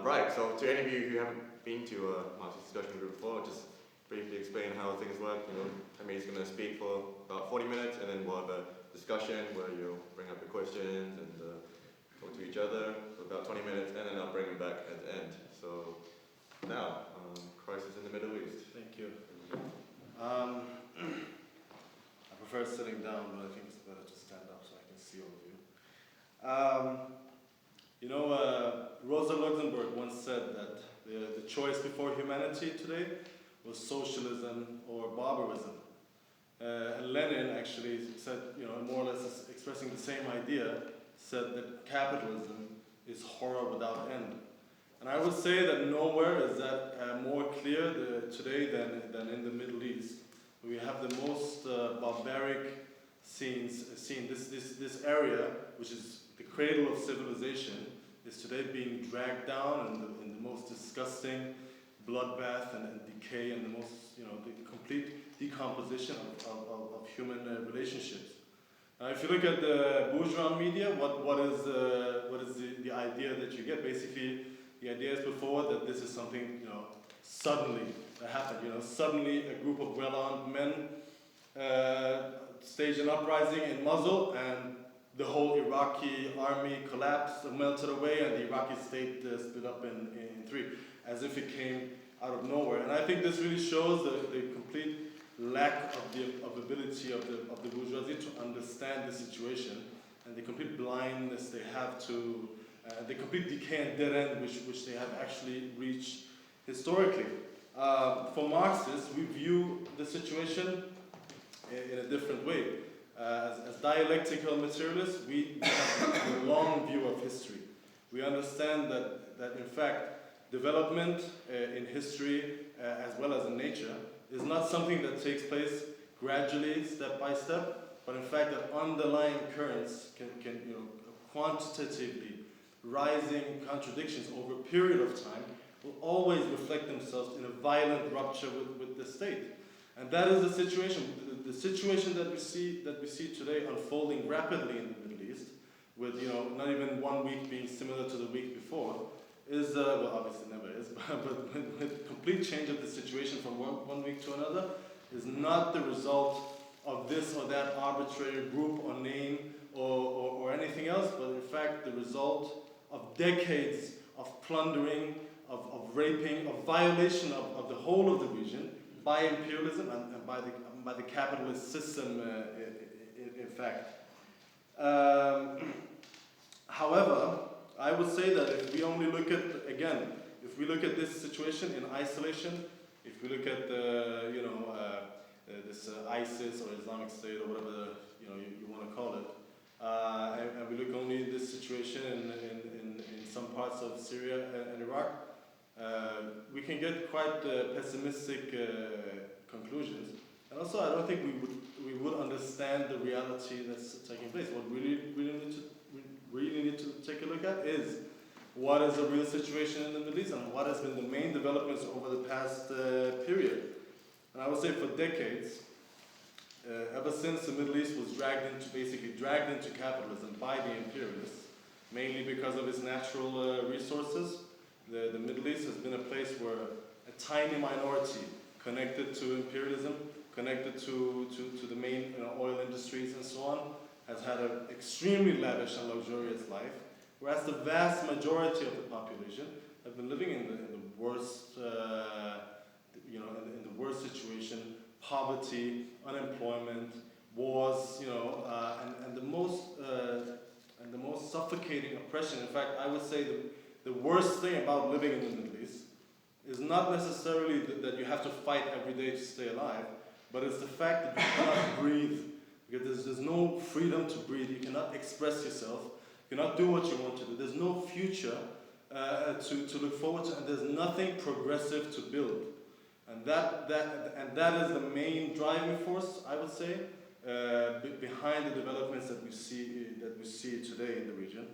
Right, so to any of you who haven't been to a Marxist discussion group before, just briefly explain how things work. Hamid's going to speak for about 40 minutes, and then we'll have a discussion where you'll bring up your questions and talk to each other for about 20 minutes, and then I'll bring them back at the end. So now, crisis in the Middle East. Thank you. I prefer sitting down, but I think it's better to stand up so I can see all of you. Rosa Luxemburg once said that the choice before humanity today was socialism or barbarism. And Lenin actually said, more or less expressing the same idea, said that capitalism is horror without end. And I would say that nowhere is that more clear today than in the Middle East. We have the most barbaric scene. This area, which is the cradle of civilization, is today being dragged down in the most disgusting bloodbath and decay and the most, the complete decomposition of human relationships. If you look at the bourgeois media, what is the idea that you get? Basically, the idea is before that this is something, suddenly that happened. Suddenly a group of well-armed men staged an uprising in Mosul, and the whole Iraqi army collapsed, melted away, and the Iraqi state split up in three, as if it came out of nowhere. And I think this really shows the complete lack of the ability of the bourgeoisie to understand the situation, and the complete blindness they have to, the complete decay and dead end which they have actually reached historically. For Marxists, we view the situation in a different way. As dialectical materialists, we have a long view of history. We understand that in fact, development in history as well as in nature is not something that takes place gradually, step by step, but in fact that underlying currents can quantitatively rising contradictions over a period of time will always reflect themselves in a violent rupture with the state. And that is the situation. The situation that we see today unfolding rapidly in the Middle East, with not even 1 week being similar to the week before, is well, obviously never is, but with complete change of the situation from one week to another, is not the result of this or that arbitrary group or name or anything else, but in fact the result of decades of plundering, of raping, of violation of the whole of the region by imperialism and by the capitalist system, in fact. However, I would say that if we only look at, again, if we look at this situation in isolation, if we look at this ISIS or Islamic State or whatever you want to call it, and we look only at this situation in some parts of Syria and Iraq, we can get quite pessimistic conclusions. And also, I don't think we would understand the reality that's taking place. What we really need to take a look at is what is the real situation in the Middle East and what has been the main developments over the past period. And I would say for decades, ever since the Middle East was dragged into capitalism by the imperialists, mainly because of its natural resources, the Middle East has been a place where a tiny minority connected to imperialism, connected to the main oil industries and so on, has had an extremely lavish and luxurious life, whereas the vast majority of the population have been living in the worst, in the worst situation, poverty, unemployment, wars, and the most suffocating oppression. In fact, I would say the worst thing about living in the Middle East is not necessarily that you have to fight every day to stay alive, but it's the fact that you cannot breathe. Because there's no freedom to breathe. You cannot express yourself. You cannot do what you want to do. There's no future to look forward to, and there's nothing progressive to build. And that is the main driving force, I would say, behind the developments that we see today in the region.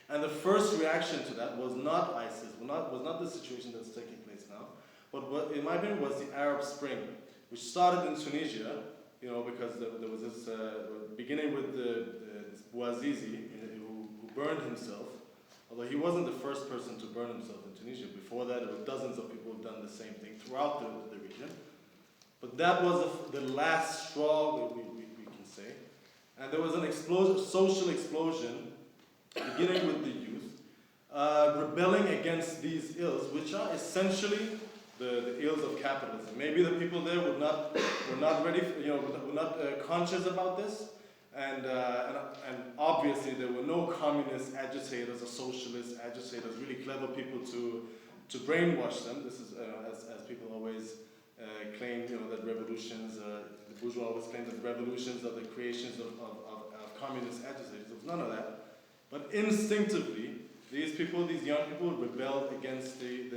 And the first reaction to that was not ISIS, was not the situation that's taking place now, but what, in my opinion, was the Arab Spring, which started in Tunisia, because there was this, beginning with this Bouazizi, who burned himself Although he wasn't the first person to burn himself in Tunisia. Before that, there were dozens of people who've done the same thing throughout the region. But that was the last straw, we can say. And there was an explosion, social explosion, beginning with the youth, rebelling against these ills, which are essentially the ills of capitalism. Maybe the people there were not ready, were not conscious about this, and obviously there were no communist agitators or socialist agitators, really clever people to brainwash them. This is as people always claim, that revolutions, the bourgeois always claim that revolutions are the creations of communist agitators. There was none of that. But instinctively, these young people rebelled against the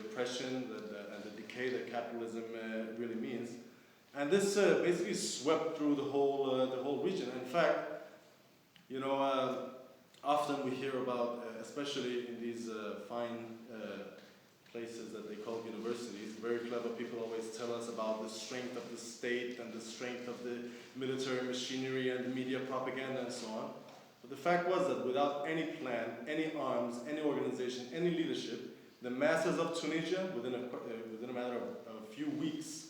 oppression and the decay that capitalism really means. And this basically swept through the whole region. In fact, often we hear about, especially in these fine places that they call universities, very clever people always tell us about the strength of the state and the strength of the military machinery and the media propaganda and so on. But the fact was that without any plan, any arms, any organization, any leadership, the masses of Tunisia, within a matter of a few weeks,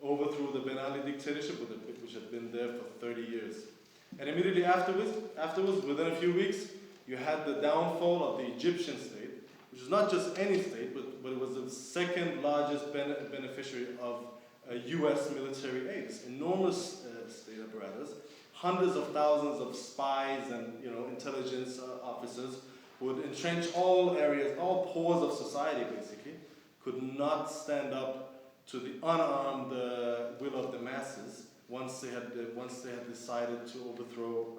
overthrew the Ben Ali dictatorship, which had been there for 30 years. And immediately afterwards, within a few weeks, you had the downfall of the Egyptian state, which is not just any state, but it was the second largest beneficiary of US military aid. This enormous state apparatus, hundreds of thousands of spies and intelligence officers who would entrench all areas, all pores of society basically, could not stand up to the unarmed will of the masses once they had decided to overthrow.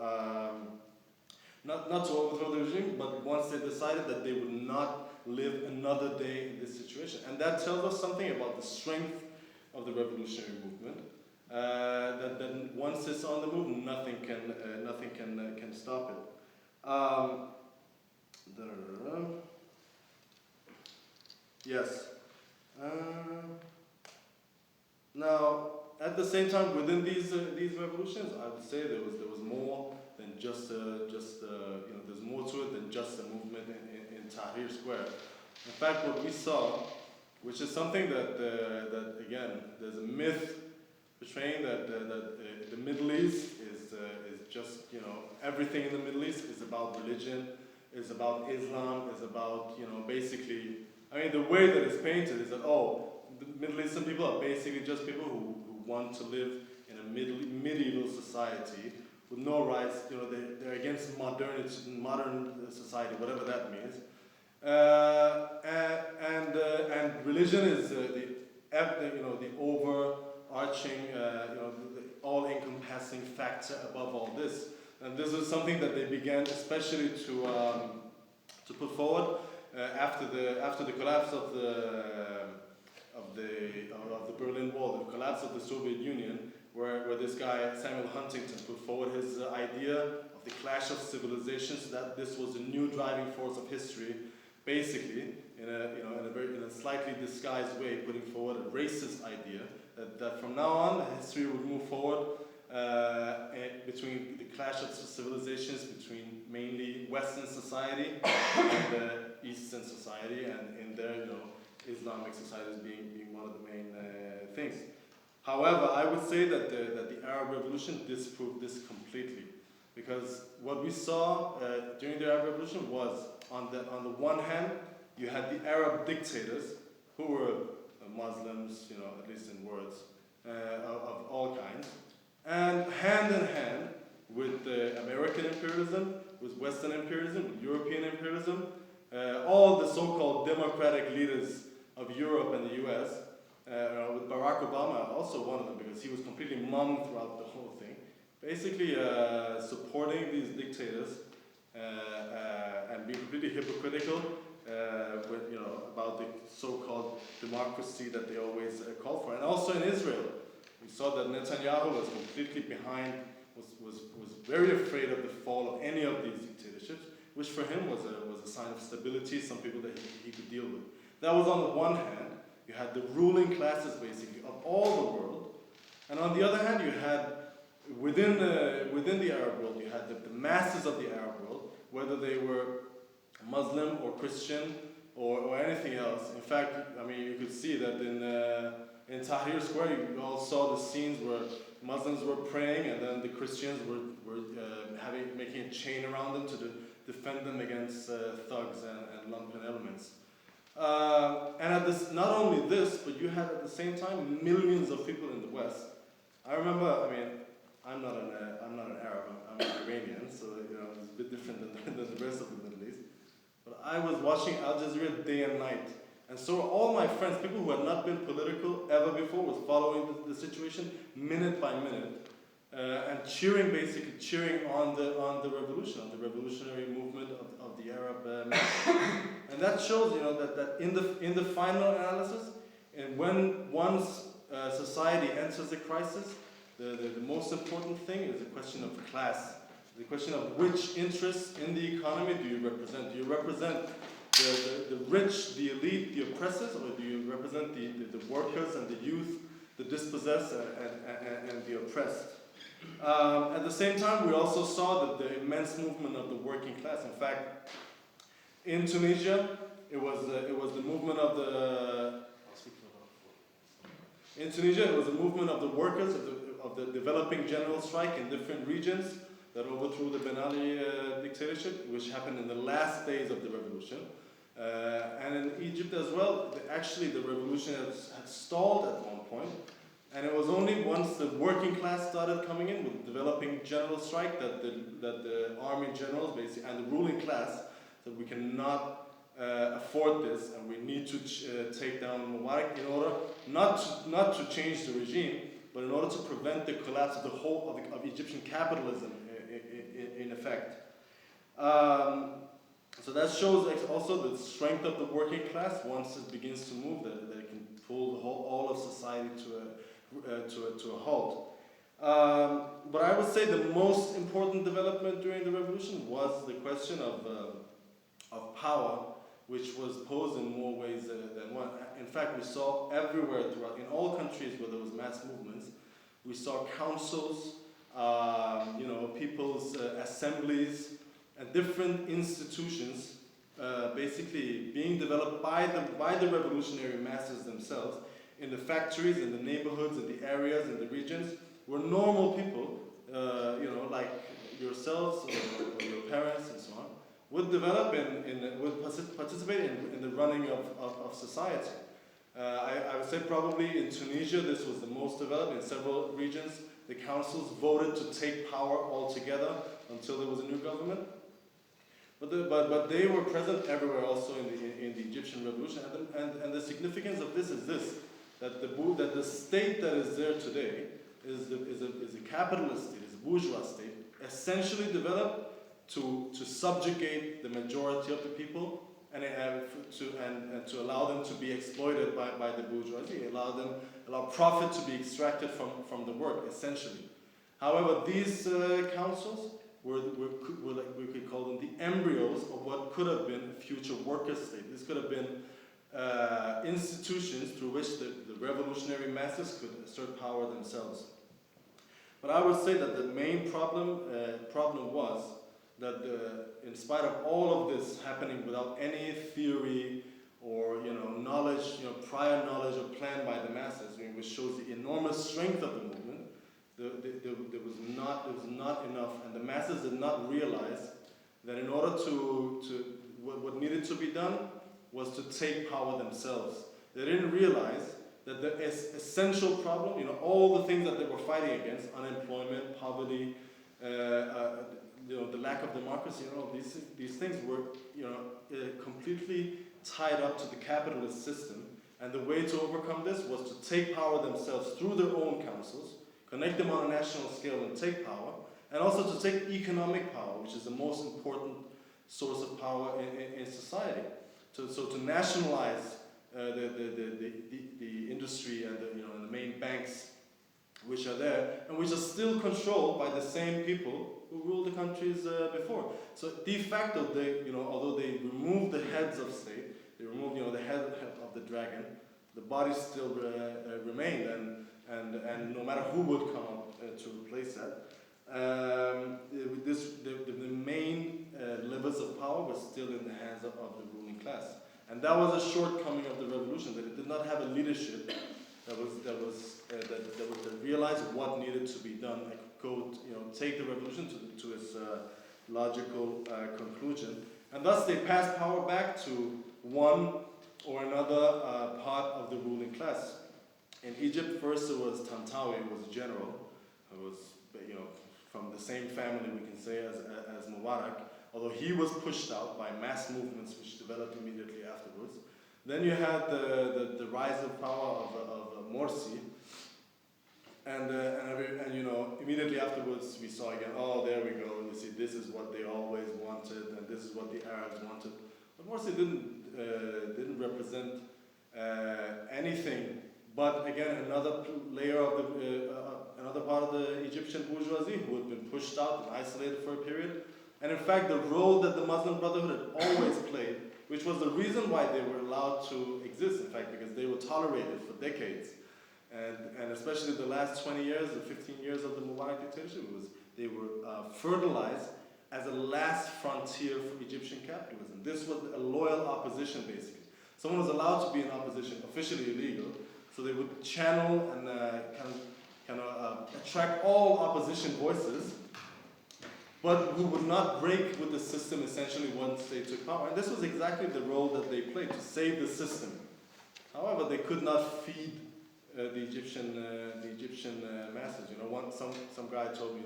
Not to overthrow the regime, but once they decided that they would not live another day in this situation. And that tells us something about the strength of the revolutionary movement. That once it's on the move, nothing can stop it. Yes. Now, at the same time, within these revolutions, I would say there was more than just there's more to it than just a movement in Tahrir Square. In fact, what we saw, which is something that again, there's a myth portraying that the Middle East is just everything in the Middle East is about religion, is about Islam, is about basically. I mean, the way that it's painted is that the Middle Eastern people are basically just people who want to live in a medieval society with no rights. They're against modern society, whatever that means. And religion is the overarching, the all-encompassing factor above all this. And this is something that they began especially to put forward after the collapse of the Berlin Wall, the collapse of the Soviet Union, where this guy Samuel Huntington put forward his idea of the clash of civilizations, that this was a new driving force of history, basically in a slightly disguised way, putting forward a racist idea that from now on history would move forward between the clash of civilizations between mainly Western society and Eastern society, and in there Islamic societies being one of the main things. However, I would say that the Arab Revolution disproved this completely, because what we saw during the Arab Revolution was, on the one hand, you had the Arab dictators who were Muslims, at least in words, of all kinds, and hand in hand with American imperialism, with Western imperialism, with European imperialism, all the so-called democratic leaders of Europe and the US, with Barack Obama also one of them, because he was completely mum throughout the whole thing, basically supporting these dictators and being completely hypocritical about the so-called democracy that they always call for. And also in Israel, we saw that Netanyahu was completely behind, was very afraid of the fall of any of these dictatorships, which for him was a sign of stability, some people that he could deal with. That was on the one hand. You had the ruling classes, basically, of all the world. And on the other hand, you had, within the Arab world, you had the masses of the Arab world, whether they were Muslim or Christian or anything else. In fact, I mean, you could see that in Tahrir Square, you all saw the scenes where Muslims were praying, and then the Christians were making a chain around them to defend them against thugs and lumpen elements. And at this, not only this, but you had at the same time millions of people in the West. I remember, I mean, I'm not an Arab, I'm an Iranian, so you know it's a bit different than the rest of the Middle East. But I was watching Al Jazeera day and night, and so were all my friends, people who had not been political ever before, was following the situation minute by minute, and basically cheering on the revolution, on the revolutionary movement of the Arab mass. And that shows, you know, that in the final analysis, and when one's society enters a crisis, the most important thing is the question of class, the question of which interests in the economy do you represent? Do you represent the rich, the elite, the oppressors, or do you represent the workers and the youth, the dispossessed and the oppressed? At the same time, we also saw the immense movement of the working class. In fact, in Tunisia, it was the movement of the. In Tunisia, it was a movement of the workers of the developing general strike in different regions that overthrew the Ben Ali dictatorship, which happened in the last days of the revolution. And in Egypt as well, actually the revolution had stalled at one point. And it was only once the working class started coming in with developing general strike that the army generals basically and the ruling class said we cannot afford this and we need to take down Mubarak in order not to change the regime, but in order to prevent the collapse of the whole of Egyptian capitalism in effect. So that shows also the strength of the working class once it begins to move, that it can pull all of society to a halt. But I would say the most important development during the revolution was the question of power, which was posed in more ways than one. In fact, we saw everywhere throughout, in all countries where there was mass movements, we saw councils, people's assemblies, and different institutions basically being developed by the revolutionary masses themselves in the factories, in the neighborhoods, in the areas, in the regions, where normal people, like yourselves or your parents and so on, would develop would participate in the running of society. I would say probably in Tunisia this was the most developed. In several regions, the councils voted to take power altogether until there was a new government. But they were present everywhere also in the Egyptian revolution. And the significance of this is this, that the state that is there today is a capitalist state, is a bourgeois state, essentially developed to subjugate the majority of the people and to allow them to be exploited by the bourgeoisie, allow profit to be extracted from the work, essentially. However, these councils were like we could call them the embryos of what could have been a future worker state. This could have been institutions through which the revolutionary masses could assert power themselves. But I would say that the main problem was that in spite of all of this happening without any theory or knowledge, prior knowledge or plan by the masses, which shows the enormous strength of the movement, there was not enough, and the masses did not realize that in order to what needed to be done was to take power themselves. They didn't realize that the essential problem, all the things that they were fighting against, unemployment, poverty, the lack of democracy, these things were completely tied up to the capitalist system. And the way to overcome this was to take power themselves through their own councils, connect them on a national scale and take power, and also to take economic power, which is the most important source of power in society. So to nationalize the industry and the main banks which are there, and which are still controlled by the same people who ruled the countries before. So de facto, although they removed the heads of state, they removed the head of the dragon, the body still remained, and no matter who would come up to replace that, The main levers of power were still in the hands of the ruling class. And that was a shortcoming of the revolution, that it did not have a leadership that realized what needed to be done, like take the revolution to its logical conclusion. And thus they passed power back to one or another part of the ruling class. In Egypt, first it was Tantawi, who was a general, who was from the same family, we can say, as Mubarak, although he was pushed out by mass movements which developed immediately afterwards. Then you had the rise of power of Morsi, and immediately afterwards we saw again, oh, there we go, you see, this is what they always wanted, and this is what the Arabs wanted. But Morsi didn't represent anything but, again, another layer of another part of the Egyptian bourgeoisie who had been pushed out and isolated for a period. And in fact, the role that the Muslim Brotherhood had always played, which was the reason why they were allowed to exist, in fact, because they were tolerated for decades. And especially the last 20 years or 15 years of the Mubarak dictatorship, they were fertilized as a last frontier for Egyptian capitalism. This was a loyal opposition, basically. Someone was allowed to be in opposition, officially illegal, so they would channel and attract all opposition voices, but who would not break with the system essentially once they took power. And this was exactly the role that they played, to save the system. However, they could not feed the Egyptian masses. Some guy told me,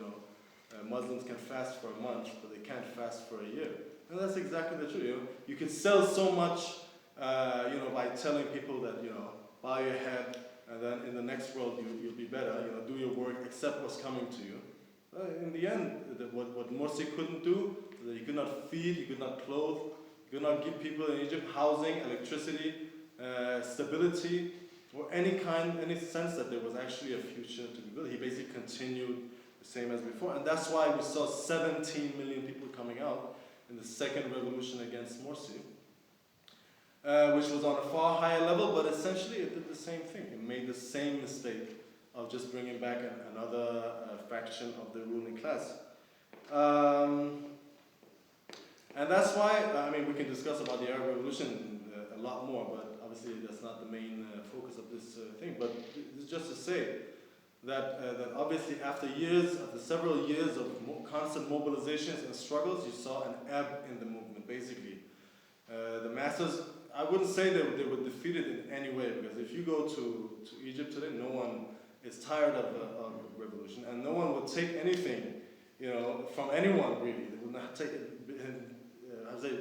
Muslims can fast for a month, but they can't fast for a year. And that's exactly the truth. You can sell so much, by telling people that, bow your head, and then in the next world you'll be better. Do your work, accept what's coming to you. In the end, what Morsi couldn't do, he could not feed, he could not clothe, he could not give people in Egypt housing, electricity, stability, or any sense that there was actually a future to be built. He basically continued the same as before, and that's why we saw 17 million people coming out in the second revolution against Morsi, which was on a far higher level, but essentially it did the same thing. It made the same mistake of just bringing back another faction of the ruling class. And that's why, we can discuss about the Arab Revolution a lot more, but obviously that's not the main focus of this thing. But it's just to say that obviously after several years of constant mobilizations and struggles, you saw an ebb in the movement, basically. The masses, I wouldn't say they were defeated in any way, because if you go to Egypt today, no one is tired of a revolution, and no one would take anything, from anyone really. They would not take it.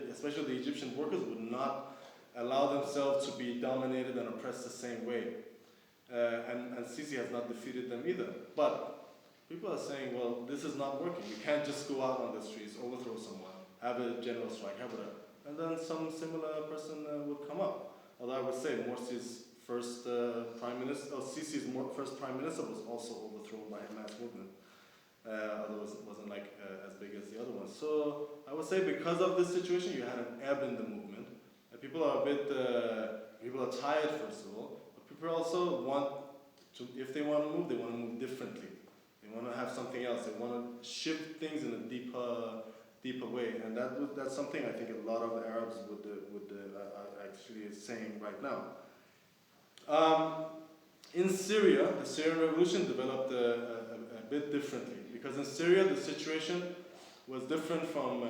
Especially the Egyptian workers would not allow themselves to be dominated and oppressed the same way. And Sisi has not defeated them either. But people are saying, well, this is not working. You can't just go out on the streets, overthrow someone, have a general strike, have whatever. And then some similar person would come up. Although I would say Morsi's first prime minister, Sisi's first prime minister was also overthrown by a mass movement. Although it wasn't as big as the other ones. So I would say because of this situation, you had an ebb in the movement. And people are people are tired, first of all, but people also want to, if they want to move differently. They want to have something else. They want to shift things in a deeper way. And that's something I think a lot of the Arabs are actually saying right now. In Syria, the Syrian revolution developed a bit differently, because in Syria the situation was different from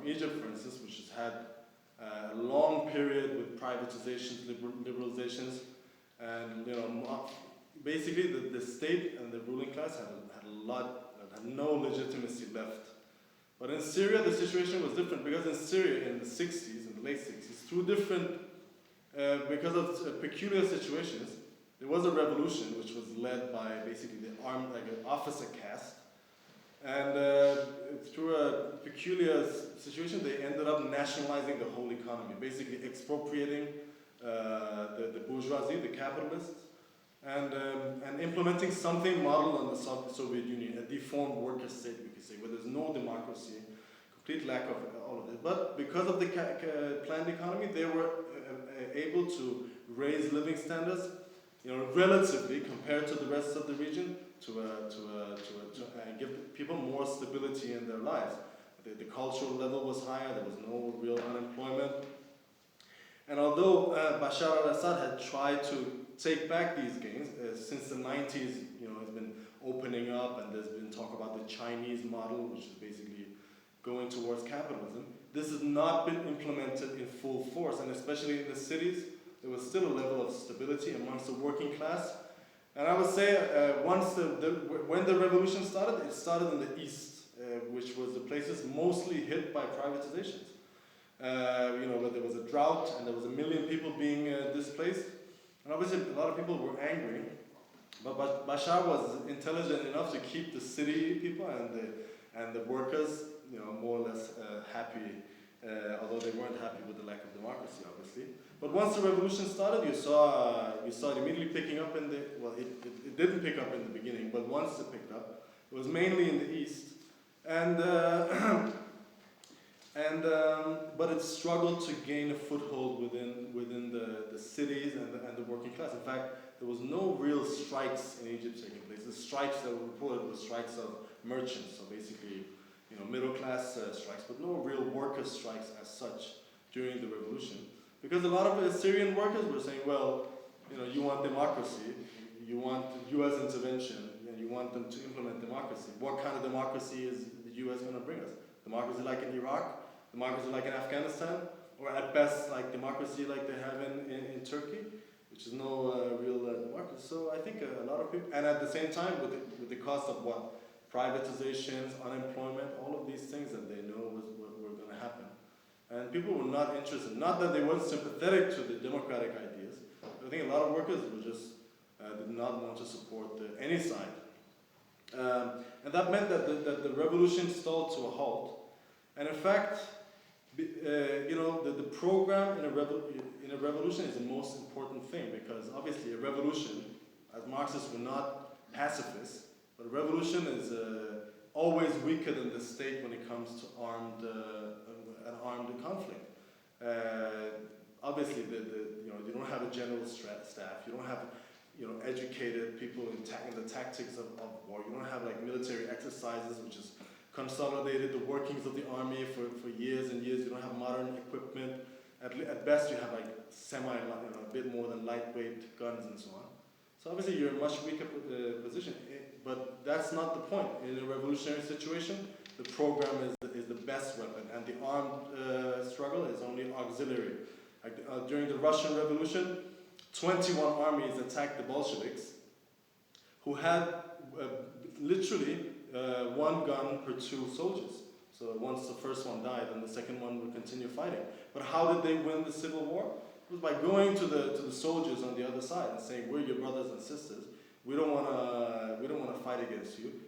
Egypt, for instance, which has had a long period with privatizations, liberalizations, and basically the state and the ruling class had no legitimacy left. But in Syria the situation was different, because in Syria in the 60s, in the late 60s, through different because of peculiar situations, there was a revolution which was led by basically the armed, an officer caste, and through a peculiar situation, they ended up nationalizing the whole economy, basically expropriating the bourgeoisie, the capitalists, and implementing something modeled on the Soviet Union, a deformed worker state, we could say, where there's no democracy, complete lack of all of it. But because of the planned economy, they were able to raise living standards relatively compared to the rest of the region, and give people more stability in their lives. The cultural level was higher, there was no real unemployment. And although Bashar al-Assad had tried to take back these gains, since the 90s, has been opening up, and there's been talk about the Chinese model, which is basically going towards capitalism. This has not been implemented in full force, and especially in the cities, there was still a level of stability amongst the working class. And I would say when the revolution started, it started in the east, which was the places mostly hit by privatizations. Where there was a drought and there was 1 million people being displaced. And obviously a lot of people were angry, but Bashar was intelligent enough to keep the city people and the workers, more or less happy, although they weren't happy with the lack of democracy, obviously. But once the revolution started, you saw it immediately picking up it didn't pick up in the beginning, but once it picked up, it was mainly in the east. But it struggled to gain a foothold within the cities and the working class. In fact, there was no real strikes in Egypt taking place. The strikes that were reported were strikes of merchants, so basically, middle class strikes, but no real workers' strikes as such during the revolution. Because a lot of Syrian workers were saying, well, you want democracy, you want U.S. intervention, and you want them to implement democracy. What kind of democracy is the U.S. going to bring us? Democracy like in Iraq? Democracy like in Afghanistan? Or at best, like democracy like they have in Turkey, which is no real democracy. So I think a lot of people, and at the same time, with the cost of what? Privatizations, unemployment, all of these things that they know were going to happen. And people were not interested, not that they weren't sympathetic to the democratic ideas, but I think a lot of workers were just did not want to support any side. And that meant that the revolution stalled to a halt. And in fact, the program in a revolution is the most important thing, because obviously a revolution, as Marxists were not pacifists, but a revolution is always weaker than the state when it comes to an armed conflict. Obviously, you don't have a general staff. You don't have educated people in the tactics of war. You don't have like military exercises, which is consolidated the workings of the army for years and years. You don't have modern equipment. At best, you have like a bit more than lightweight guns and so on. So obviously, you're in a much weaker position. But that's not the point. In a revolutionary situation, the program is the best weapon, and the armed struggle is only auxiliary. Like, during the Russian Revolution, 21 armies attacked the Bolsheviks, who had literally 1 gun per 2 soldiers. So once the first one died, then the second one would continue fighting. But how did they win the civil war? It was by going to the soldiers on the other side and saying, "We're your brothers and sisters. We don't want to fight against you.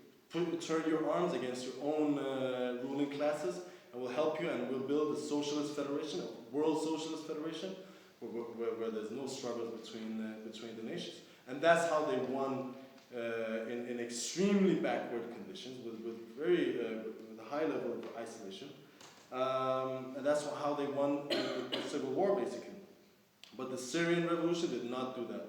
Turn your arms against your own ruling classes, and we'll help you, and we'll build a socialist federation, a world socialist federation, where there's no struggles between the nations." And that's how they won in extremely backward conditions, with a high level of isolation. And that's how they won the civil war, basically. But the Syrian revolution did not do that.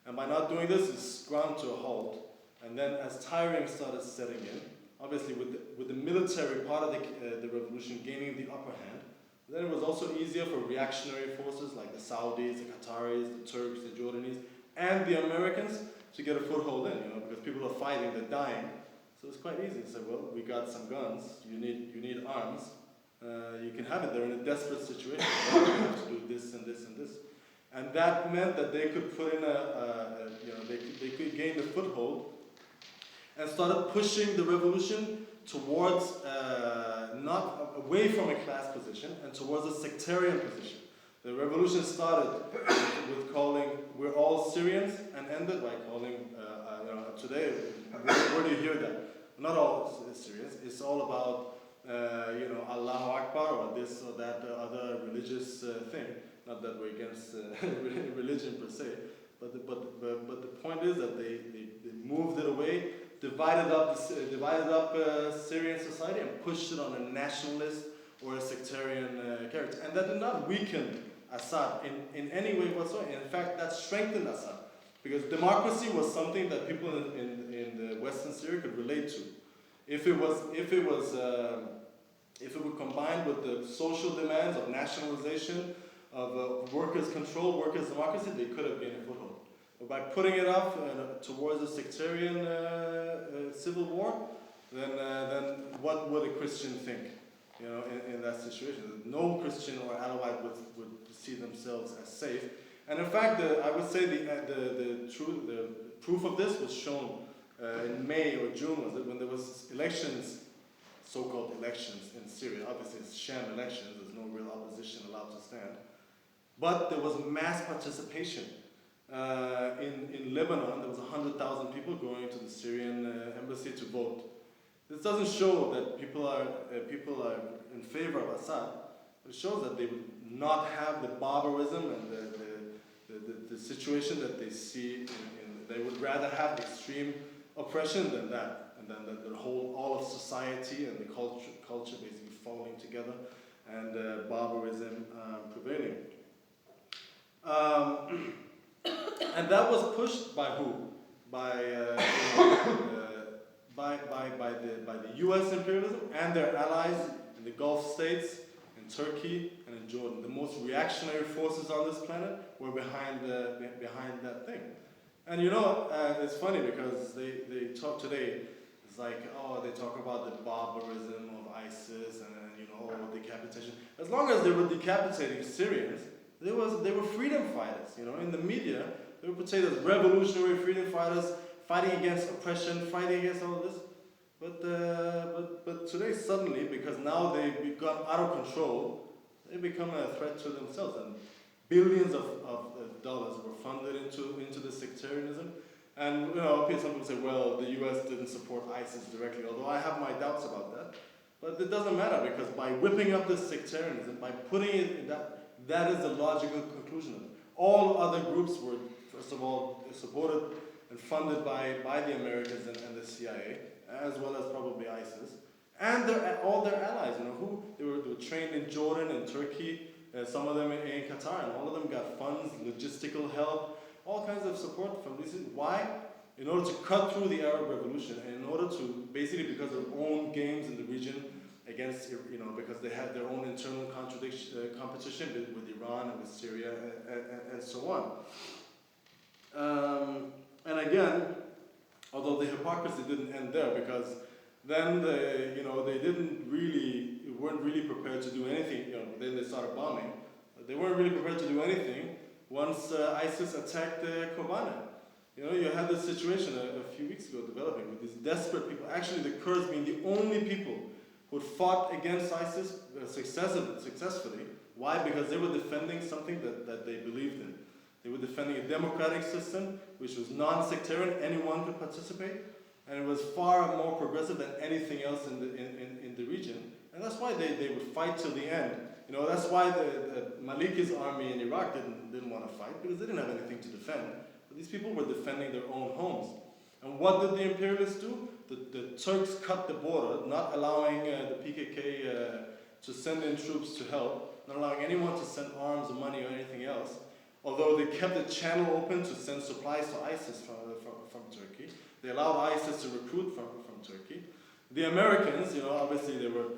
And by not doing this, it's ground to a halt. And then as tiring started setting in, obviously with the military part of the revolution gaining the upper hand, then it was also easier for reactionary forces like the Saudis, the Qataris, the Turks, the Jordanis, and the Americans to get a foothold in, because people are fighting, they're dying. So it's quite easy to say, well, we got some guns, you need arms, you can have it. They're in a desperate situation. You have to do this and this and this. And that meant that they could put in they could gain the foothold and started pushing the revolution towards, not away from a class position and towards a sectarian position. The revolution started with calling, "We're all Syrians," and ended by calling, today, where do you hear that? Not all Syrians. It's all about, Allahu Akbar or this or that other religious thing. Not that we're against religion per se, but the point is that they moved it away, divided up Syrian society and pushed it on a nationalist or a sectarian character, and that did not weaken Assad in any way whatsoever. In fact, that strengthened Assad, Because democracy was something that people in the Western Syria could relate to. If it were combined with the social demands of nationalization, of workers' control, workers' democracy, they could have gained a foothold. But by putting it off towards a sectarian civil war, then what would a Christian think? You know, in that situation, no Christian or Alawite would see themselves as safe. And in fact, I would say the proof of this was shown in May or June, was it, when there was elections, so-called elections in Syria. Obviously, it's sham elections. There's no real opposition allowed to stand. But there was mass participation. In Lebanon, there was 100,000 people going to the Syrian embassy to vote. This doesn't show that people are in favor of Assad. It shows that they would not have the barbarism and the situation that they see. They would rather have extreme oppression than that, and then the whole all of society and the culture basically falling together, and barbarism prevailing. And that was pushed by who? By the U.S. imperialism and their allies in the Gulf states, in Turkey and in Jordan. The most reactionary forces on this planet were behind that thing. And you know, it's funny because they talk today. It's like, oh, they talk about the barbarism of ISIS and you know, decapitation. As long as they were decapitating Syrians, they were freedom fighters. You know, in the media, they were portrayed as revolutionary freedom fighters, fighting against oppression, fighting against all of this. But today, suddenly, because now they've become out of control, they become a threat to themselves. And billions of dollars were funded into the sectarianism. And you know, some people say, well, the U.S. didn't support ISIS directly, although I have my doubts about that. But it doesn't matter, because by whipping up this sectarianism, by putting it in that is the logical conclusion of it. All other groups were, first of all, supported and funded by the Americans and the CIA, as well as probably ISIS, and all their allies. You know, they were trained in Jordan and Turkey, some of them in Qatar, and all of them got funds, logistical help, all kinds of support from these. Why? In order to cut through the Arab Revolution, and in order to basically because of their own games in the region against, you know, because they had their own internal competition with Iran and with Syria and so on. And again, although the hypocrisy didn't end there, because then they weren't really prepared to do anything. You know, then they started bombing. They weren't really prepared to do anything once ISIS attacked Kobane. You know, you had this situation a few weeks ago developing with these desperate people. Actually, the Kurds being the only people who had fought against ISIS successfully. Why? Because they were defending something that they believed in. They were defending a democratic system which was non-sectarian, anyone could participate, and it was far more progressive than anything else in the region. And that's why they would fight till the end. You know, that's why the Maliki's army in Iraq didn't want to fight, because they didn't have anything to defend. But these people were defending their own homes. And what did the imperialists do? The Turks cut the border, not allowing the PKK to send in troops to help, not allowing anyone to send arms or money or anything else. Although they kept the channel open to send supplies to ISIS from Turkey. They allowed ISIS to recruit from Turkey. The Americans, you know, obviously they were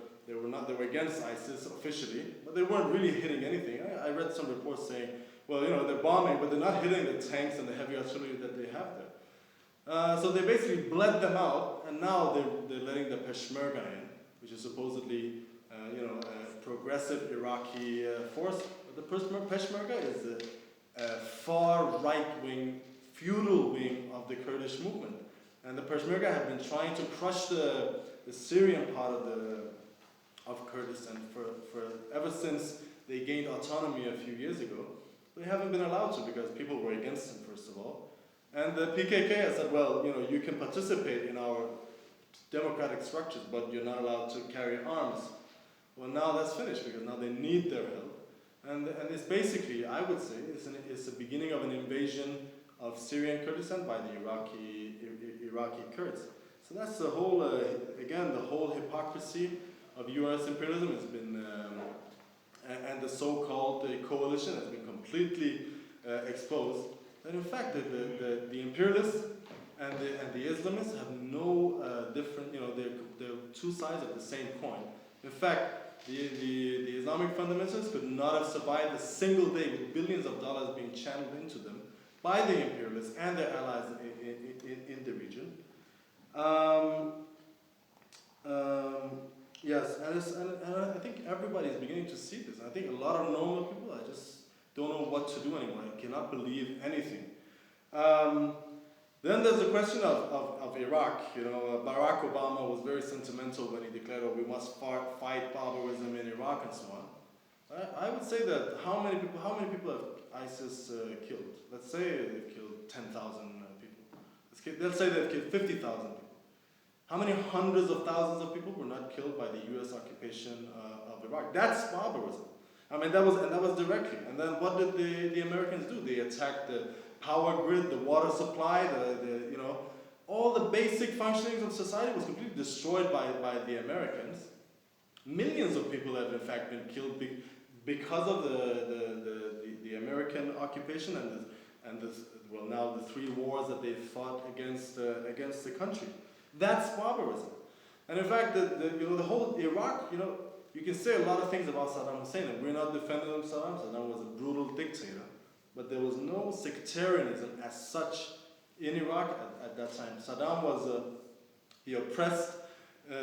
against ISIS officially, but they weren't really hitting anything. I read some reports saying, well, you know, they're bombing, but they're not hitting the tanks and the heavy artillery that they have there. So they basically bled them out, and now they're letting the Peshmerga in, which is supposedly, a progressive Iraqi force. But the Peshmerga is a far right-wing, feudal wing of the Kurdish movement. And the Peshmerga have been trying to crush the Syrian part of Kurdistan for ever since they gained autonomy a few years ago. They haven't been allowed to, because people were against them, first of all. And the PKK has said, well, you know, you can participate in our democratic structures, but you're not allowed to carry arms. Well, now that's finished, because now they need their help. And it's basically, I would say, it's the beginning of an invasion of Syrian Kurdistan by the Iraqi Kurds. So that's the whole, again, the whole hypocrisy of U.S. imperialism has been, and the so-called coalition has been completely exposed. that in fact the imperialists and the Islamists have no different, they're two sides of the same coin. In fact, the Islamic fundamentalists could not have survived a single day with billions of dollars being channeled into them by the imperialists and their allies in the region. Yes, and I think everybody is beginning to see this. I think a lot of normal people, I just don't know what to do anymore. I cannot believe anything. Then there's the question of Iraq. Barack Obama was very sentimental when he declared, "Oh, we must fight barbarism in Iraq" and so on. I would say that how many people have ISIS killed? Let's say they've killed 10,000 people. Let's say they've killed 50,000 people. How many hundreds of thousands of people were not killed by the U.S. occupation of Iraq? That's barbarism. I mean, that was directly. And then what did the Americans do? They attacked the power grid, the water supply, all the basic functionings of society was completely destroyed by the Americans. Millions of people have in fact been killed because of the American occupation and now the 3 wars that they fought against the country. That's barbarism. And in fact, the whole Iraq, you can say a lot of things about Saddam Hussein, and we're not defending Saddam. Saddam was a brutal dictator, but there was no sectarianism as such in Iraq at that time. Saddam he oppressed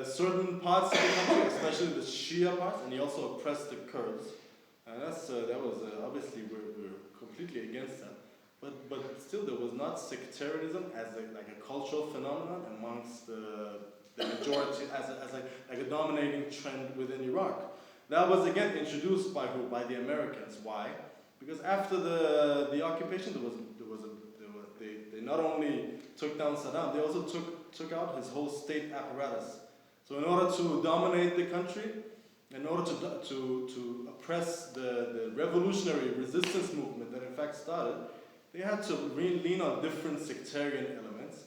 certain parts of the country, especially the Shia parts, and he also oppressed the Kurds. And that was obviously we're completely against that. But still, there was not sectarianism as a cultural phenomenon amongst the majority, as a dominating trend within Iraq. That was again introduced by who? By the Americans. Why? Because after the occupation, they not only took down Saddam, they also took out his whole state apparatus. So in order to dominate the country, in order to oppress the revolutionary resistance movement that in fact started, they had to lean on different sectarian elements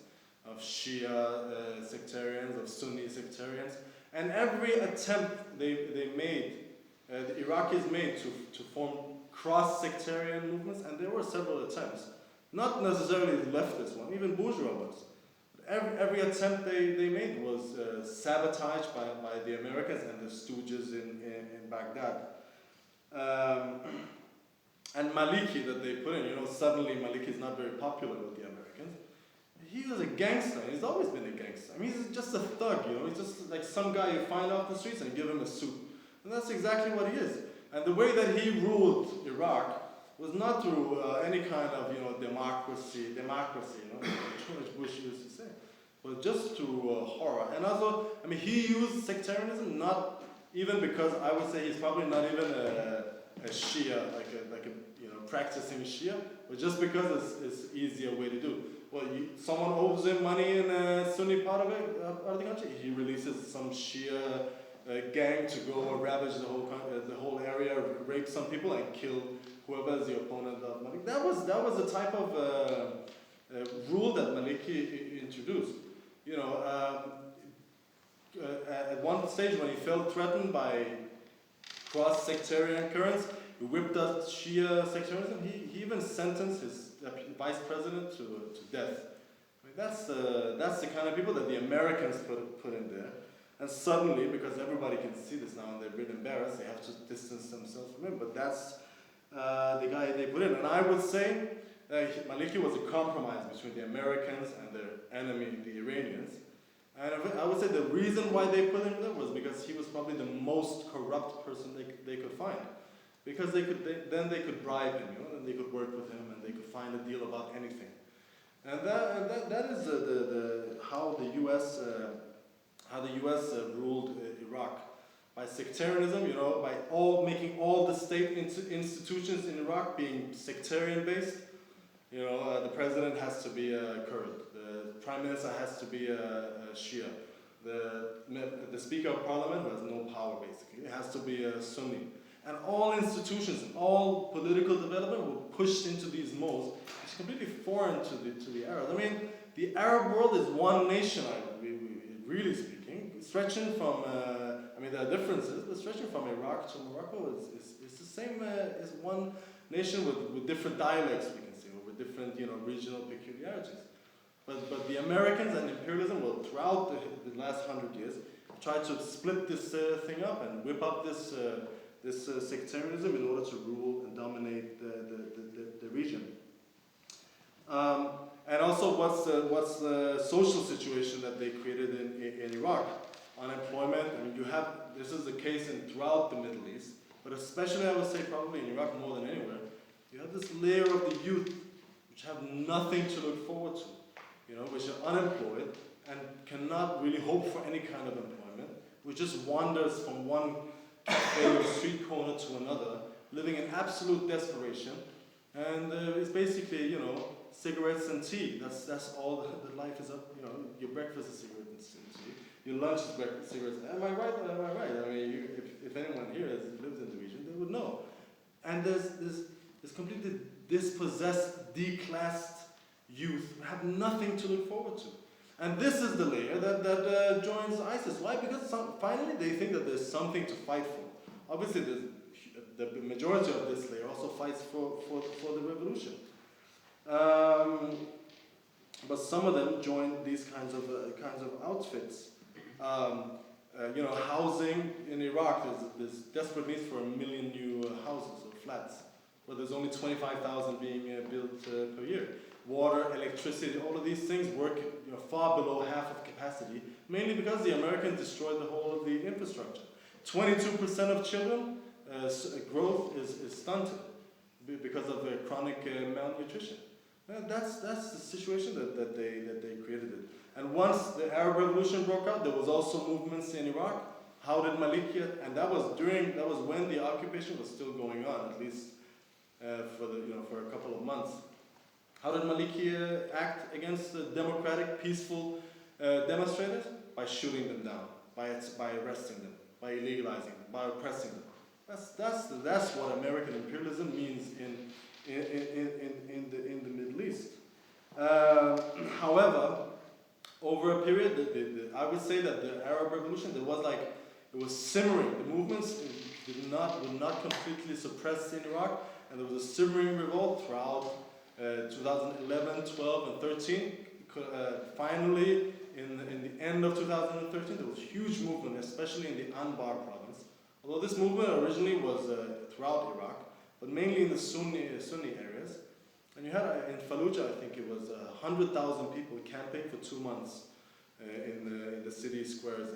of Shia sectarians, of Sunni sectarians, and every attempt they made, the Iraqis made to form cross-sectarian movements, and there were several attempts, not necessarily the leftist one, even bourgeois ones. Every attempt they made was sabotaged by the Americans and the stooges in Baghdad. And Maliki that they put in, suddenly Maliki is not very popular with the Americans. He was a gangster, and he's always been a gangster. I mean, he's just a thug, he's just like some guy you find off the streets and give him a suit. And that's exactly what he is. And the way that he ruled Iraq was not through any kind of, democracy, George Bush used to say, but just through horror. And also, I mean, he used sectarianism not even because I would say he's probably not even a Shia, like a practicing Shia, but just because it's easier way to do. Well, someone owes him money in a Sunni part of the country. He releases some Shia gang to go ravage the whole area, rape some people, and kill whoever is the opponent of Maliki. That was the type of rule that Maliki introduced. At one stage when he felt threatened by cross-sectarian currents, he whipped out Shia sectarianism. He even sentenced his vice president to death. I mean, that's the kind of people that the Americans put in there. And suddenly, because everybody can see this now and they're a bit embarrassed, they have to distance themselves from him. But that's the guy they put in. And I would say Maliki was a compromise between the Americans and their enemy, the Iranians. And I would say the reason why they put him there was because he was probably the most corrupt person they could find. Because they could bribe him, and they could work with him, and they could find a deal about anything. And that is how the U.S. Ruled Iraq by sectarianism, by making all the state institutions in Iraq being sectarian based. The president has to be a Kurd. The prime minister has to be a Shia. The speaker of parliament who has no power basically, it has to be a Sunni. And all institutions and all political development were pushed into these molds. It's completely foreign to the Arabs. I mean, the Arab world is one nation, really speaking, stretching from, there are differences, but stretching from Iraq to Morocco is the same as one nation with different dialects, we can say, or with different, regional peculiarities. But the Americans and imperialism, well, throughout the last 100 years, tried to split this thing up and whip up this sectarianism in order to rule and dominate the region. And also, what's the social situation that they created in Iraq? Unemployment. I mean, this is the case throughout the Middle East, but especially I would say probably in Iraq more than anywhere. You have this layer of the youth which have nothing to look forward to, which are unemployed and cannot really hope for any kind of employment, which just wanders from one cafe or street corner to another, living in absolute desperation, and it's basically, cigarettes and tea. That's all that life is up. Your breakfast is cigarettes and tea. Your lunch is cigarettes. Am I right? Am I right? I mean, if anyone here lives in the region, they would know. And there's completely dispossessed, declassed youth who have nothing to look forward to. And this is the layer that joins ISIS. Why? Because finally they think that there's something to fight for. Obviously, the majority of this layer also fights for the revolution. But some of them join these kinds of outfits. Housing in Iraq, there's desperate need for 1 million new houses or flats, where there's only 25,000 being built per year. Water, electricity, all of these things work far below half of capacity, mainly because the Americans destroyed the whole of the infrastructure. 22% of children growth is stunted because of chronic malnutrition. That's the situation that they created it. And once the Arab Revolution broke out, there was also movements in Iraq. How did Malikia? And that was when the occupation was still going on, at least for a couple of months. How did Malikia act against the democratic, peaceful demonstrators? By shooting them down, by arresting them, by illegalizing them, by oppressing them. That's what American imperialism means in the Middle East. However, over a period, I would say that the Arab Revolution, it was simmering. The movements would not completely suppress in Iraq, and there was a simmering revolt throughout 2011, 12, and 13. Finally, in the end of 2013, there was a huge movement, especially in the Anbar province. Although this movement originally was throughout Iraq, but mainly in the Sunni areas. And you had, in Fallujah, I think it was 100,000 people camping for 2 months in the city squares,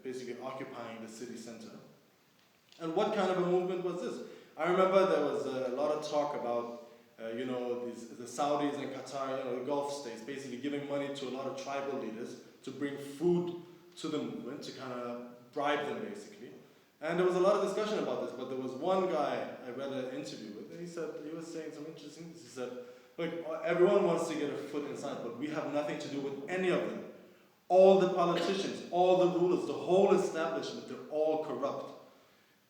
basically occupying the city center. And what kind of a movement was this? I remember there was a lot of talk about the Saudis and Qatar, the Gulf states, basically giving money to a lot of tribal leaders to bring food to the movement, to kind of bribe them, basically. And there was a lot of discussion about this, but there was one guy I read an interview with, and he was saying some interesting things. He said, look, everyone wants to get a foot inside, but we have nothing to do with any of them. All the politicians, all the rulers, the whole establishment, they're all corrupt.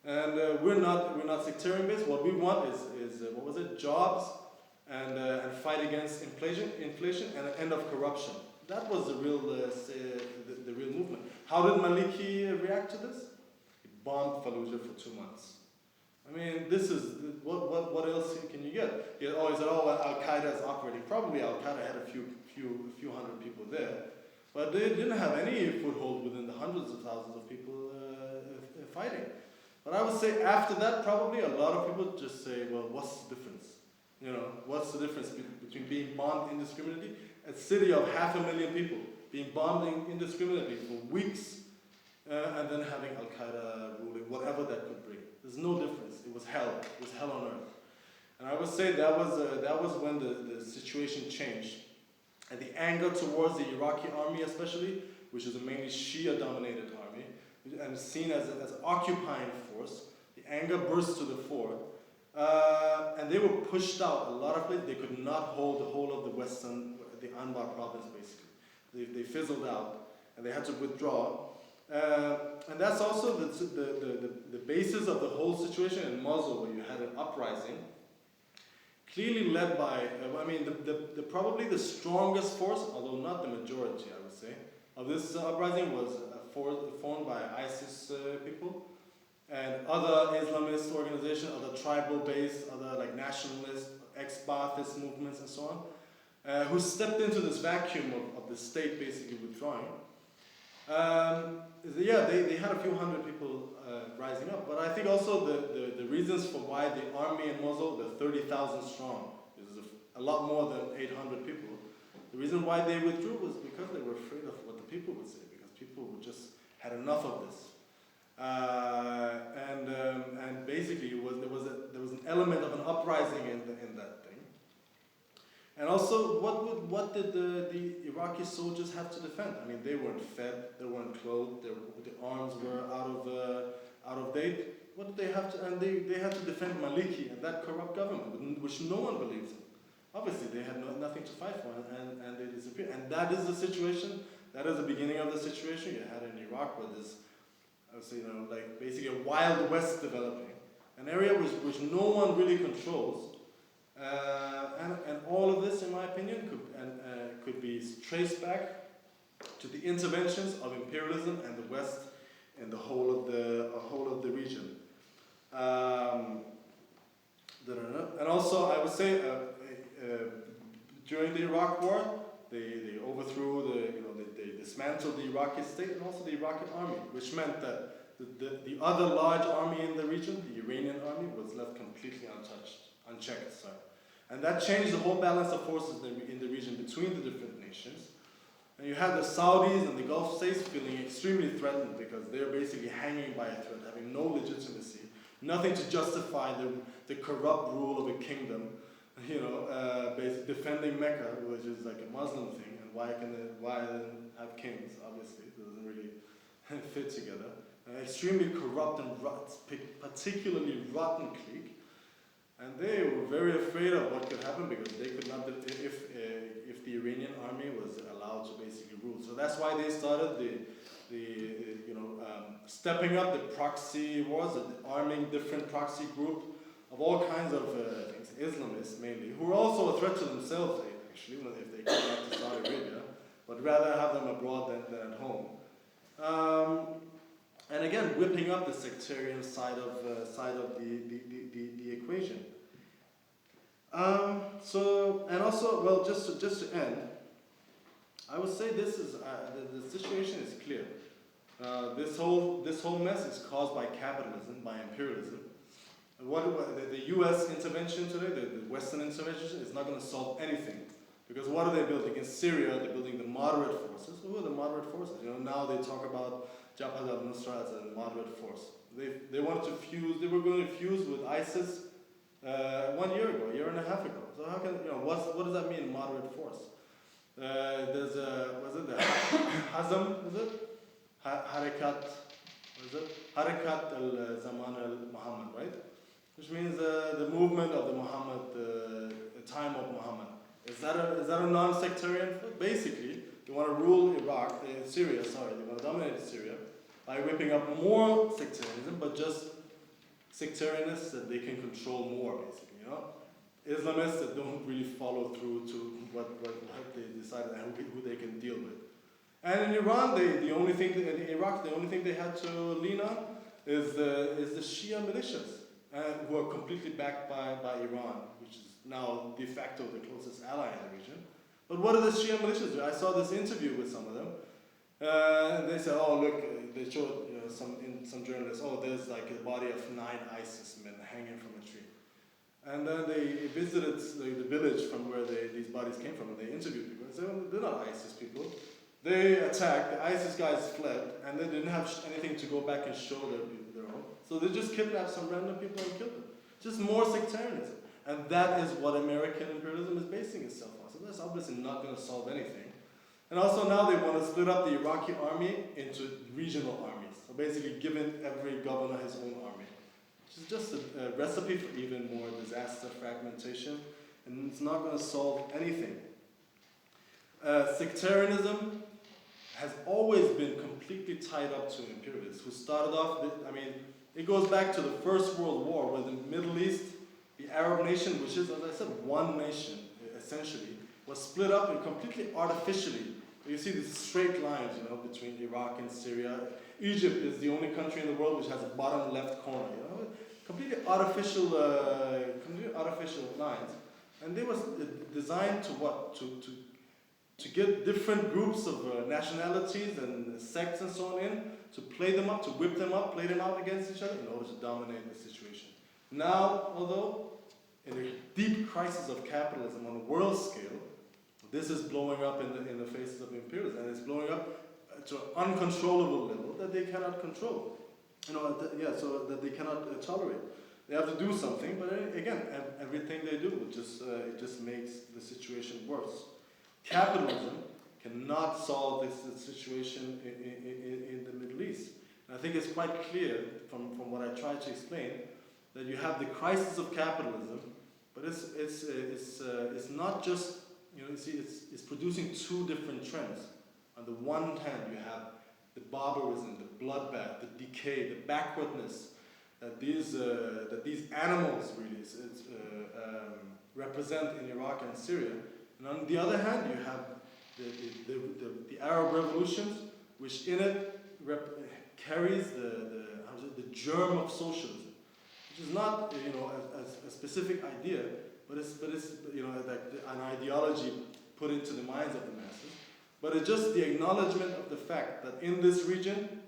And we're not sectarian based. What we want is jobs and fight against inflation and an end of corruption. That was the real movement. How did Maliki react to this? He bombed Fallujah for 2 months. I mean, this is what else can you get? He said, Al Qaeda is operating. Probably Al Qaeda had a few hundred people there, but they didn't have any foothold within the hundreds of thousands of people fighting. But I would say after that, probably a lot of people just say, well, what's the difference? What's the difference between being bombed indiscriminately, a city of 500,000 people being bombed indiscriminately for weeks, and then having Al Qaeda ruling, whatever that could bring. There's no difference. It was hell. It was hell on earth. And I would say that was when the situation changed, and the anger towards the Iraqi army, especially, which is a mainly Shia-dominated army, and seen as an occupying force, the anger burst to the fore. And they were pushed out a lot of places. They could not hold the whole of the Anbar province, basically. They fizzled out, and they had to withdraw. And that's also the basis of the whole situation in Mosul, where you had an uprising, clearly led by, probably the strongest force, although not the majority, I would say, of this uprising was formed by ISIS people and other Islamist organizations, other tribal-based, other like nationalist, expats, Ba'athist movements and so on, who stepped into this vacuum of the state basically withdrawing. Yeah, they had a few hundred people rising up, but I think also the reasons for why the army in Mosul, the 30,000 strong, is a lot more than 800 people. The reason why they withdrew was because they were afraid of what the people would say, because people would just had enough of this. And basically there was an element of an uprising in that thing. And also, what did the Iraqi soldiers have to defend? I mean, they weren't fed, they weren't clothed, the arms were out of date. What did they have to? And they had to defend Maliki and that corrupt government, which no one believes in. Obviously, they had nothing to fight for, and they disappeared. And that is the situation. That is the beginning of the situation you had in Iraq, where there's, I would say, like basically a Wild West developing, an area which no one really controls. And all of this, in my opinion, could be traced back to the interventions of imperialism and the West in the whole of the region. And also, I would say, during the Iraq War, they overthrew they dismantled the Iraqi state and also the Iraqi army, which meant that the other large army in the region, the Iranian army, was left completely unchecked. Sorry. And that changed the whole balance of forces in the region between the different nations. And you had the Saudis and the Gulf states feeling extremely threatened because they're basically hanging by a thread, having no legitimacy, nothing to justify the corrupt rule of a kingdom, basically defending Mecca, which is like a Muslim thing, and why have kings? Obviously, it doesn't really fit together. An extremely corrupt and particularly rotten clique. And they were very afraid of what could happen because they could not, if the Iranian army was allowed to basically rule. So that's why they started stepping up the proxy wars, arming different proxy group of all kinds of things, Islamists mainly, who are also a threat to themselves actually, if they come back to Saudi Arabia, but rather have them abroad than at home. And again, whipping up the sectarian side of the equation. And also, well, just to end, I would say this is the situation is clear. This whole mess is caused by capitalism, by imperialism. The U.S. intervention today, the Western intervention, is not going to solve anything. Because what are they building? In Syria, they're building the moderate forces. Who are the moderate forces? Now they talk about Jabhat al-Nusra as a moderate force. They wanted to fuse, they were going to fuse with ISIS 1 year ago, a year and a half ago. So how can, what does that mean, moderate force? There's was it the Hazm, is it? Harakat, was it? Harakat al-Zaman al-Muhammad, right? Which means the movement of the Muhammad, the time of Muhammad. Is that a non-sectarian? Basically, they want to rule Syria, they want to dominate Syria by whipping up more sectarianism, but just sectarianists that they can control more, basically, Islamists that don't really follow through to what they decided and who they can deal with. And in Iran, the only thing in Iraq, the only thing they had to lean on is the Shia militias, who are completely backed by Iran, which is now de facto the closest ally in the region. But what do the Shia militias do? I saw this interview with some of them. They said, oh look, they showed some journalists, oh there's like a body of 9 ISIS men hanging from a tree. And then they visited the village from where these bodies came from, and they interviewed people. And said, well, they're not ISIS people. They attacked, the ISIS guys fled, and they didn't have anything to go back and show their own. So they just kidnapped some random people and killed them. Just more sectarianism. And that is what American imperialism is basing itself on. So that's obviously not going to solve anything. And also now they want to split up the Iraqi army into regional armies. So basically giving every governor his own army. Which is just a recipe for even more disaster, fragmentation, and it's not going to solve anything. Sectarianism has always been completely tied up to imperialists who started off, it goes back to the First World War where the Middle East, the Arab nation, which is, as I said, one nation, essentially, was split up and completely artificially. You see these straight lines, between Iraq and Syria. Egypt is the only country in the world which has a bottom left corner, completely artificial lines. And they was designed to what? To get different groups of nationalities and sects and so on in, to play them up, to whip them up, play them out against each other in order to dominate the situation. Now, although in a deep crisis of capitalism on a world scale, this is blowing up in the faces of imperialism, and it's blowing up to an uncontrollable level that they cannot control. So that they cannot tolerate. They have to do something, but again, everything they do it just makes the situation worse. Capitalism cannot solve this situation in the Middle East. And I think it's quite clear from what I tried to explain that you have the crisis of capitalism, but it's not just, it's producing two different trends. On the one hand, you have the barbarism, the bloodbath, the decay, the backwardness that these animals really represent in Iraq and Syria. And on the other hand, you have the Arab revolutions, which in it carries the germ of socialism, which is not a specific idea, but it's like an ideology put into the minds of the masses. But it's just the acknowledgement of the fact that in this region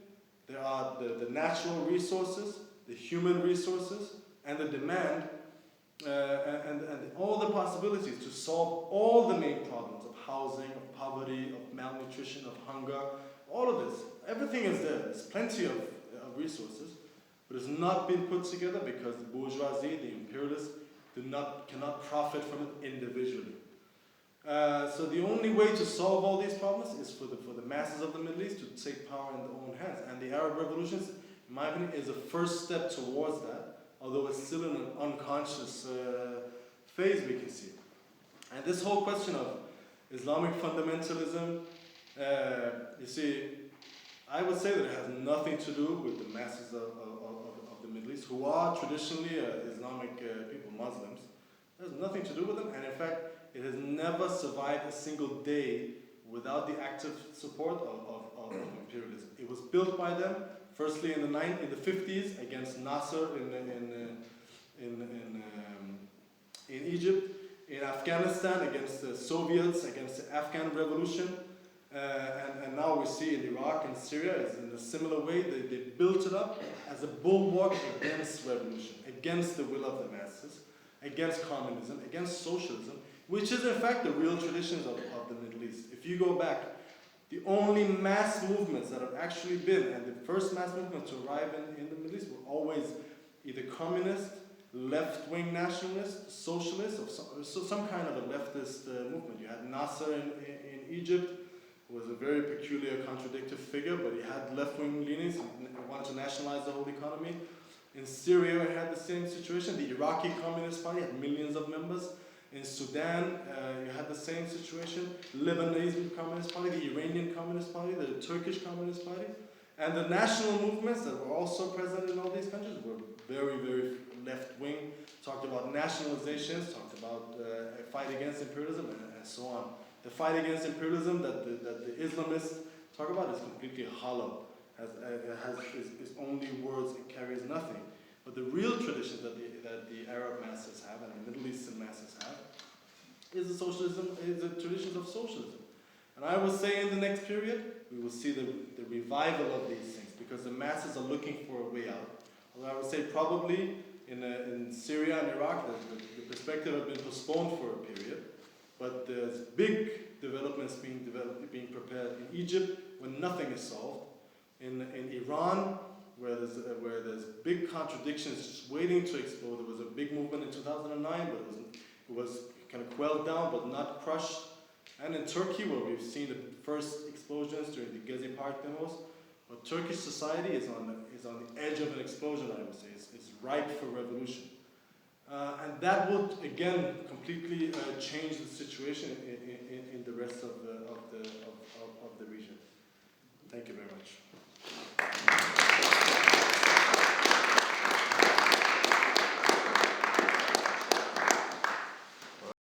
there are the natural resources, the human resources, and the demand, and all the possibilities to solve all the main problems of housing, of poverty, of malnutrition, of hunger, all of this. Everything is there. There's plenty of resources, but it's not been put together because the bourgeoisie, the imperialists, cannot profit from it individually. So the only way to solve all these problems is for the masses of the Middle East to take power in their own hands. And the Arab revolutions, in my opinion, is a first step towards that, although it's still in an unconscious phase we can see. And this whole question of Islamic fundamentalism, you see, I would say that it has nothing to do with the masses of the Middle East, who are traditionally Islamic people, Muslims. It has nothing to do with them, and in fact, it has never survived a single day without the active support of imperialism. It was built by them, firstly in the 50s against Nasser in Egypt, in Afghanistan against the Soviets, against the Afghan revolution, and now we see in Iraq and Syria is in a similar way. They built it up as a bulwark against revolution, against the will of the masses, against communism, against socialism, which is in fact the real traditions of the Middle East. If you go back, the only mass movements that have actually been, and the first mass movements to arrive in the Middle East were always either communist, left-wing nationalist, socialist, or some kind of a leftist movement. You had Nasser in Egypt, who was a very peculiar, contradictory figure, but he had left-wing leanings and wanted to nationalize the whole economy. In Syria, we had the same situation. The Iraqi Communist Party had millions of members. In Sudan, you had the same situation. Lebanese Communist Party, the Iranian Communist Party, the Turkish Communist Party. And the national movements that were also present in all these countries were very, very left-wing, talked about nationalizations, talked about a fight against imperialism, and so on. The fight against imperialism that the Islamists talk about is completely hollow. Has only words, it carries nothing. But the real traditions that the Arab masses have and the Middle Eastern masses have is the traditions of socialism. And I would say in the next period, we will see the revival of these things because the masses are looking for a way out. Although I would say probably in Syria and Iraq, the perspective has been postponed for a period, but there's big developments being prepared in Egypt when nothing is solved. In Iran, where there's big contradictions just waiting to explode. There was a big movement in 2009, but it was kind of quelled down but not crushed. And in Turkey, where we've seen the first explosions during the Gezi Park demos, but Turkish society is on the edge of an explosion. I would say it's ripe for revolution, and that would again completely change the situation in the rest of the region. Thank you very much.